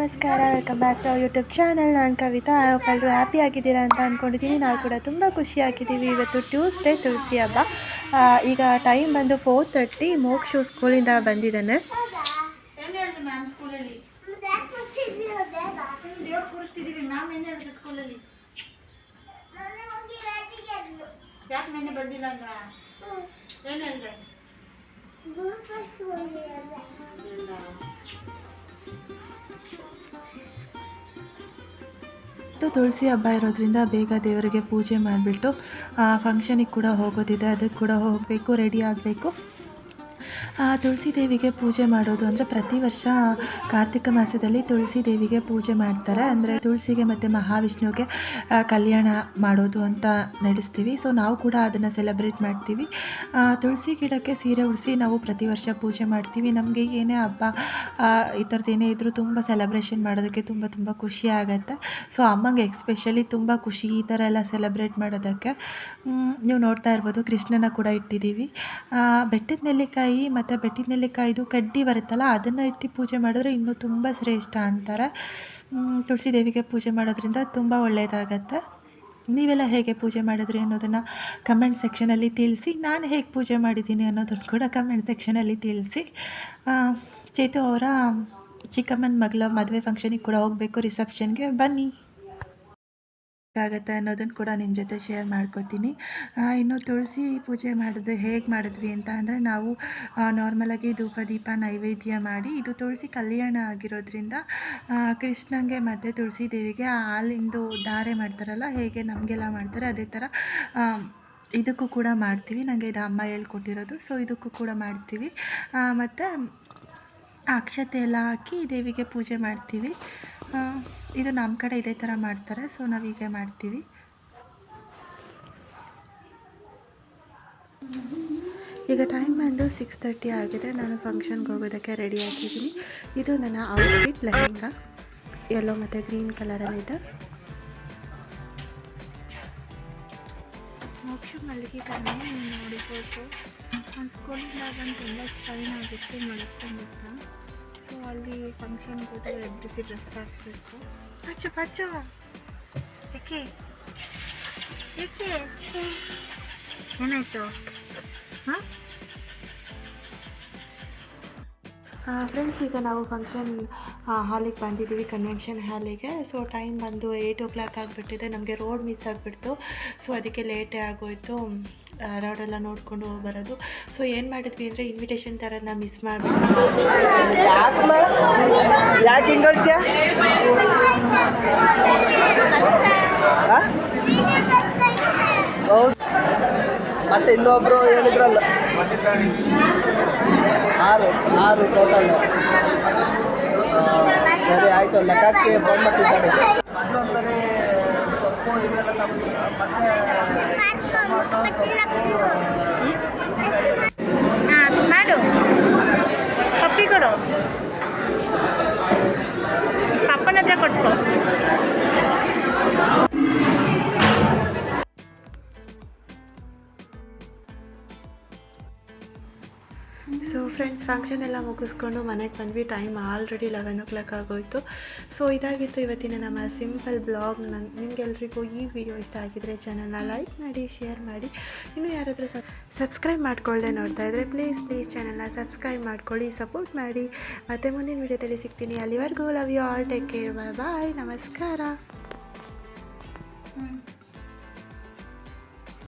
ನಮಸ್ಕಾರ, welcome back to YouTube channel. ನಾನು ಕವಿತಾ. ಎಲ್ಲರೂ ಹ್ಯಾಪಿ ಆಗಿದ್ದೀರಾ ಅಂತ ಅಂದ್ಕೊಂಡಿದ್ದೀನಿ. ನಾವು ಕೂಡ ತುಂಬ ಖುಷಿಯಾಗಿದ್ದೀವಿ. ಇವತ್ತು ಟ್ಯೂಸ್ಡೇ, ತುಳಸಿ ಹಬ್ಬ. ಈಗ ಟೈಮ್ ಬಂದು 4:30. ಮೋಕ್ಷು ಸ್ಕೂಲಿಂದ ಬಂದಿದ್ದಾನೆ. ತುಳಸಿ ಹಬ್ಬ ಇರೋದ್ರಿಂದ ಬೇಗ ದೇವರಿಗೆ ಪೂಜೆ ಮಾಡಿಬಿಟ್ಟು ಫಂಕ್ಷನಿಗೆ ಕೂಡ ಹೋಗೋದಿದೆ, ಅದಕ್ಕೆ ಕೂಡ ಹೋಗಬೇಕು, ರೆಡಿ ಆಗಬೇಕು. ತುಳಸಿ ದೇವಿಗೆ ಪೂಜೆ ಮಾಡೋದು ಅಂದರೆ ಪ್ರತಿ ವರ್ಷ ಕಾರ್ತಿಕ ಮಾಸದಲ್ಲಿ ತುಳಸಿ ದೇವಿಗೆ ಪೂಜೆ ಮಾಡ್ತಾರೆ. ಅಂದರೆ ತುಳಸಿಗೆ ಮತ್ತು ಮಹಾವಿಷ್ಣುವಿಗೆ ಕಲ್ಯಾಣ ಮಾಡೋದು ಅಂತ ನಡೆಸ್ತೀವಿ. ಸೊ ನಾವು ಕೂಡ ಅದನ್ನು ಸೆಲೆಬ್ರೇಟ್ ಮಾಡ್ತೀವಿ. ತುಳಸಿ ಗಿಡಕ್ಕೆ ಸೀರೆ ಉಡಿಸಿ ನಾವು ಪ್ರತಿ ವರ್ಷ ಪೂಜೆ ಮಾಡ್ತೀವಿ. ನಮಗೆ ಏನೇ ಹಬ್ಬ ಈ ಥರದ್ದು ಏನೇ ಇದ್ದರೂ ತುಂಬ ಸೆಲೆಬ್ರೇಷನ್ ಮಾಡೋದಕ್ಕೆ ತುಂಬ ಖುಷಿ ಆಗುತ್ತೆ. ಸೊ ಅಮ್ಮಂಗೆ ಎಕ್ಸ್ಪೆಷಲಿ ತುಂಬ ಖುಷಿ ಈ ಥರ ಎಲ್ಲ ಸೆಲೆಬ್ರೇಟ್ ಮಾಡೋದಕ್ಕೆ. ನೀವು ನೋಡ್ತಾ ಇರ್ಬೋದು, ಕೃಷ್ಣನ ಕೂಡ ಇಟ್ಟಿದ್ದೀವಿ. ಬೆಟ್ಟದ ನೆಲ್ಲಿಕಾಯಿ ಮತ್ತು ಬೆಟ್ಟದ ನೆಲ್ಲಿಕಾಯಿದು ಕಡ್ಡಿ ಬರುತ್ತಲ್ಲ, ಅದನ್ನು ಇಟ್ಟು ಪೂಜೆ ಮಾಡಿದ್ರೆ ಇನ್ನೂ ತುಂಬ ಶ್ರೇಷ್ಠ ಅಂತಾರೆ. ತುಳಸಿ ದೇವಿಗೆ ಪೂಜೆ ಮಾಡೋದ್ರಿಂದ ತುಂಬ ಒಳ್ಳೆಯದಾಗತ್ತೆ. ನೀವೆಲ್ಲ ಹೇಗೆ ಪೂಜೆ ಮಾಡಿದ್ರಿ ಅನ್ನೋದನ್ನು ಕಮೆಂಟ್ ಸೆಕ್ಷನಲ್ಲಿ ತಿಳಿಸಿ. ನಾನು ಹೇಗೆ ಪೂಜೆ ಮಾಡಿದ್ದೀನಿ ಅನ್ನೋದನ್ನು ಕೂಡ ಕಮೆಂಟ್ ಸೆಕ್ಷನಲ್ಲಿ ತಿಳಿಸಿ. ಚೇತು ಅವರ ಚಿಕ್ಕಮ್ಮನ ಮಗಳ ಮದುವೆ ಫಂಕ್ಷನಿಗೆ ಕೂಡ ಹೋಗಬೇಕು, ರಿಸೆಪ್ಷನ್ಗೆ ಬನ್ನಿ ಆಗುತ್ತೆ ಅನ್ನೋದನ್ನು ಕೂಡ ನಿಮ್ಮ ಜೊತೆ ಶೇರ್ ಮಾಡ್ಕೊತೀನಿ. ಇನ್ನು ತುಳಸಿ ಪೂಜೆ ಮಾಡೋದು ಹೇಗೆ ಮಾಡಿದ್ವಿ ಅಂತ ಅಂದರೆ, ನಾವು ನಾರ್ಮಲಾಗಿ ಧೂಪ ದೀಪ ನೈವೇದ್ಯ ಮಾಡಿ, ಇದು ತುಳಸಿ ಕಲ್ಯಾಣ ಆಗಿರೋದ್ರಿಂದ ಕೃಷ್ಣಂಗೆ ಮತ್ತು ತುಳಸಿ ದೇವಿಗೆ ಹಾಲಿಂದು ಧಾರೆ ಮಾಡ್ತಾರಲ್ಲ, ಹೇಗೆ ನಮಗೆಲ್ಲ ಮಾಡ್ತಾರೆ ಅದೇ ಥರ ಇದಕ್ಕೂ ಕೂಡ ಮಾಡ್ತೀವಿ. ನನಗೆ ಇದು ಅಮ್ಮ ಹೇಳ್ಕೊಟ್ಟಿರೋದು. ಸೊ ಇದಕ್ಕೂ ಕೂಡ ಮಾಡ್ತೀವಿ. ಮತ್ತು ಅಕ್ಷತೆ ಎಲ್ಲ ಹಾಕಿ ದೇವಿಗೆ ಪೂಜೆ ಮಾಡ್ತೀವಿ. ಇದು ನಮ್ಮ ಕಡೆ ಇದೇ ಥರ ಮಾಡ್ತಾರೆ. ಸೊ ನಾವು ಹೀಗೆ ಮಾಡ್ತೀವಿ. ಈಗ ಟೈಮ್ ಬಂದು 6:30 ಆಗಿದೆ. ನಾನು ಫಂಕ್ಷನ್ಗೆ ಹೋಗೋದಕ್ಕೆ ರೆಡಿ ಆಗಿದ್ದೀನಿ. ಇದು ನನ್ನ ಔಟ್ಫಿಟ್, ಲೆಹೆಂಗಾ ಯೆಲ್ಲೋ ಮತ್ತು ಗ್ರೀನ್ ಕಲರಲ್ಲಿದೆ. ಮೋಕ್ಷ ಮಲಗಿದ್ದಾನೆ, ನೋಡಿಕೊಂಡು ಒಂದು ಸ್ಕೂಲಿಂದ ಬಂದು ತುಂಬ ಸ್ಟೈನ್ ಆಗಿತ್ತು, ಮಲ್ಕೊಂಡಿದ್ದ. ಸೊ ಅಲ್ಲಿ ಫಂಕ್ಷನ್ಗೆ ಹೋದಾಗ ಎಬ್ಬಿಸಿ ಡ್ರೆಸ್ ಹಾಕಬೇಕು. ಪಚ್ಚು ಏಕೆ ಏನಾಯಿತು? ಫ್ರೆಂಡ್ಸ್, ಈಗ ನಾವು ಫಂಕ್ಷನ್ ಹಾಲಿಗೆ ಬಂದಿದ್ದೀವಿ, ಕನ್ವೆನ್ಷನ್ ಹಾಲಿಗೆ. ಸೊ ಟೈಮ್ ಬಂದು 8 o'clock ಆಗಿಬಿಟ್ಟಿದೆ. ನಮಗೆ ರೋಡ್ ಮಿಸ್ ಆಗಿಬಿಡ್ತು. ಸೊ ಅದಕ್ಕೆ ಲೇಟೇ ಆಗೋಯಿತು ರೋಡೆಲ್ಲ ನೋಡಿಕೊಂಡು ಬರೋದು. ಸೊ ಏನು ಮಾಡಿದ್ವಿ ಅಂದರೆ, ಇನ್ವಿಟೇಷನ್ ಥರನ ಮಿಸ್ ಮಾಡಿಬಿಟ್ಟು ಮತ್ತೆ ಇನ್ನೊಬ್ರು ಹೇಳಿದ್ರಲ್ಲ, 6 ಟೋಟಲ್. ಸರಿ ಆಯಿತು, ಲೆಕ್ಕಕ್ಕೆ ಬಂದ್ಬಿಟ್ಟಿದ್ದಾರೆ. ಅದೊಂಥರ ಸೊಪ್ಪು ಇವೆಲ್ಲ ತಗೊಂಡು ಮಾಡು, ಪಪ್ಪಿ ಕೊಡು, ಪಪ್ಪನ ಹತ್ರ ಕೊಡ್ಸ್ಕೊ. ಸೊ ಫ್ರೆಂಡ್ಸ್, ಫಂಕ್ಷನ್ ಎಲ್ಲ ಮುಗಿಸ್ಕೊಂಡು ಮನೆಗೆ ಬಂದ್ವಿ. ಟೈಮ್ ಆಲ್ರೆಡಿ 11 o'clock ಆಗೋಯಿತು. ಸೊ ಇದಾಗಿತ್ತು ಇವತ್ತಿನ ನಮ್ಮ ಸಿಂಪಲ್ ಬ್ಲಾಗ್. ನಿಮಗೆಲ್ರಿಗೂ ಈ ವಿಡಿಯೋ ಇಷ್ಟ ಆಗಿದ್ದರೆ ಚಾನಲ್ನ ಲೈಕ್ ಮಾಡಿ, ಶೇರ್ ಮಾಡಿ. ಇನ್ನೂ ಯಾರಾದರೂ ಸಬ್ಸ್ಕ್ರೈಬ್ ಮಾಡ್ಕೊಳ್ಳದೆ ನೋಡ್ತಾ ಇದ್ದರೆ ಪ್ಲೀಸ್ ಚಾನಲ್ನ ಸಬ್ಸ್ಕ್ರೈಬ್ ಮಾಡ್ಕೊಳ್ಳಿ, ಸಪೋರ್ಟ್ ಮಾಡಿ. ಮತ್ತು ಮುಂದಿನ ವಿಡಿಯೋದಲ್ಲಿ ಸಿಗ್ತೀನಿ. ಅಲ್ಲಿವರೆಗೂ love you all, take care, bye, ನಮಸ್ಕಾರ.